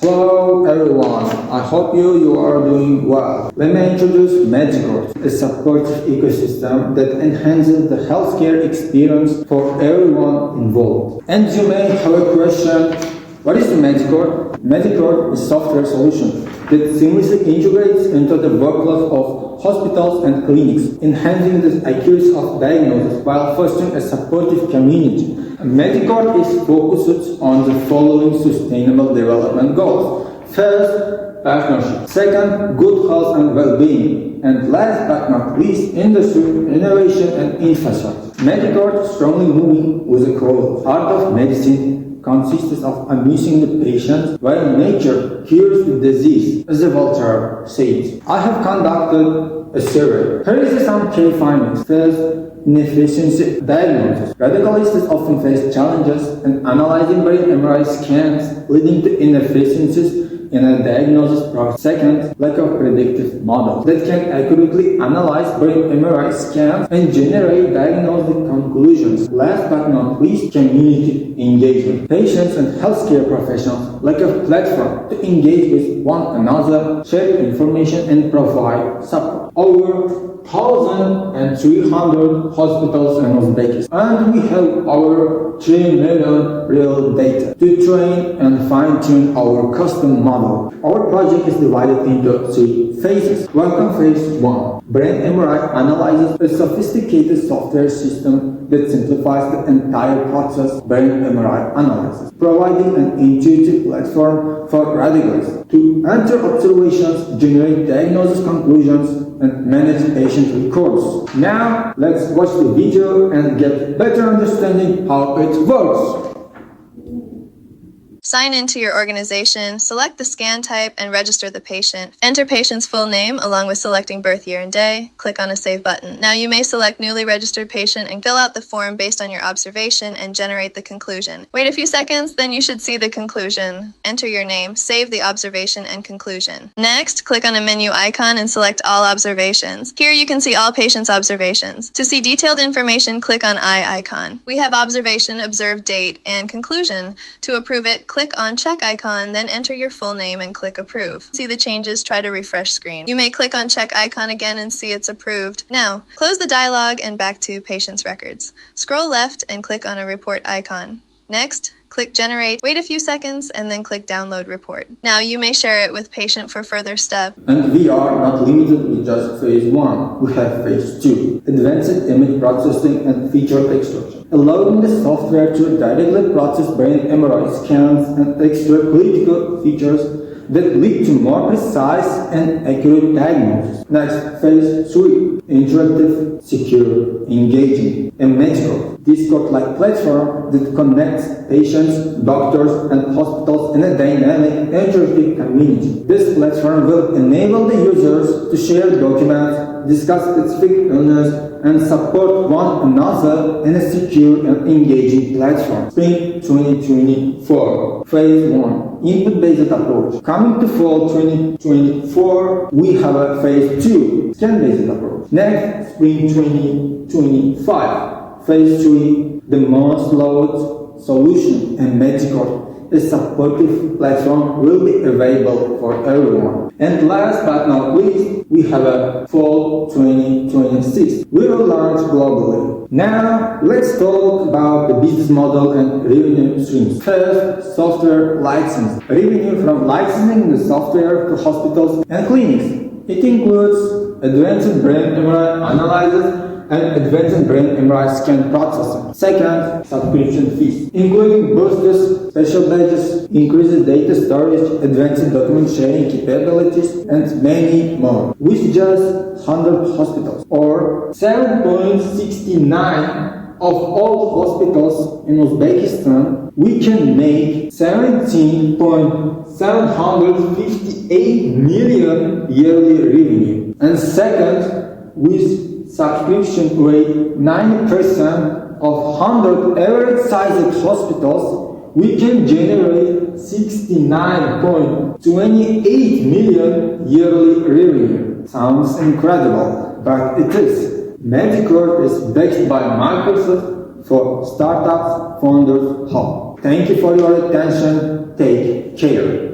Hello everyone, I hope you are doing well. Let me introduce Medicord, a supportive ecosystem that enhances the healthcare experience for everyone involved. And you may have a question, what is the Medicord? Medicord is a software solution that seamlessly integrates into the workflows of hospitals and clinics, enhancing the accuracy of diagnosis while fostering a supportive community. Medicord is focused on the following sustainable development goals. First, partnership. Second, good health and well-being. And last but not least, industry, innovation and infrastructure. Medicord is strongly moving with the cause. Art of medicine consists of amusing the patient while nature cures the disease, as Voltaire said. I have conducted a survey. Here is some key findings. First, inefficiency diagnosis. Radicalists often face challenges in analyzing brain MRI scans, leading to inefficiencies in a diagnosis process. Second, lack of predictive models that can accurately analyze brain MRI scans and generate diagnostic conclusions. Last but not least, community engagement. Patients and healthcare professionals lack a platform to engage with one another, share information, and provide support. Over 1,300 hospitals in Uzbekistan, and we have our 3 million real data to train and fine-tune our custom model. Our project is divided into 3 phases. Welcome phase 1. Brain MRI analyzes a sophisticated software system that simplifies the entire process brain MRI analysis, providing an intuitive platform for radicalists to enter observations, generate diagnosis conclusions, and manage patient records. Now, let's watch the video and get better understanding how it works. Sign into your organization, select the scan type, and register the patient. Enter patient's full name along with selecting birth year and day. Click on a Save button. Now you may select newly registered patient and fill out the form based on your observation and generate the conclusion. Wait a few seconds, then you should see the conclusion. Enter your name, save the observation and conclusion. Next, click on a menu icon and select All Observations. Here you can see all patients' observations. To see detailed information, click on Eye icon. We have observation, observed date, and conclusion. To approve it, click on check icon, then enter your full name and click approve. See the changes, try to refresh screen. You may click on check icon again and see it's approved. Now, close the dialog and back to patient's records. Scroll left and click on a report icon. Next, click generate, wait a few seconds, and then click download report. Now you may share it with patient for further steps. And we are not limited with just phase 1. We have phase 2, advanced image processing and feature extraction, allowing the software to directly process brain MRI scans and extract critical features that lead to more precise and accurate diagnosis. Next, phase 3, interactive, secure, engaging, and Medicord, Discord-like platform that connects patients, doctors, and hospitals in a dynamic, interactive community. This platform will enable the users to share documents, discuss specific illness, and support one another in a secure and engaging platform. Spring 2024. Phase 1. Input-based approach. Coming to fall 2024, we have a phase 2. Scan-based approach. Next, spring 2025. Phase 3. The most loved solution and Medicord. A supportive platform will be available for everyone. And last but not least, we have a fall 2026. We will launch globally. Now, let's talk about the business model and revenue streams. First, software licensing. Revenue from licensing the software to hospitals and clinics. It includes advanced brain MRI analysis and advanced brain MRI scan processing. Second, subscription fees, including boosters, special badges, increased data storage, advanced document sharing capabilities, and many more. With just 100 hospitals, or 7.69 of all hospitals in Uzbekistan, we can make 17.758 million yearly revenue. And second, with subscription rate 90% of 100 average-sized hospitals, we can generate 69.28 million yearly revenue. Sounds incredible, but it is. Medicord is backed by Microsoft for startups, founders, hub. Thank you for your attention. Take care.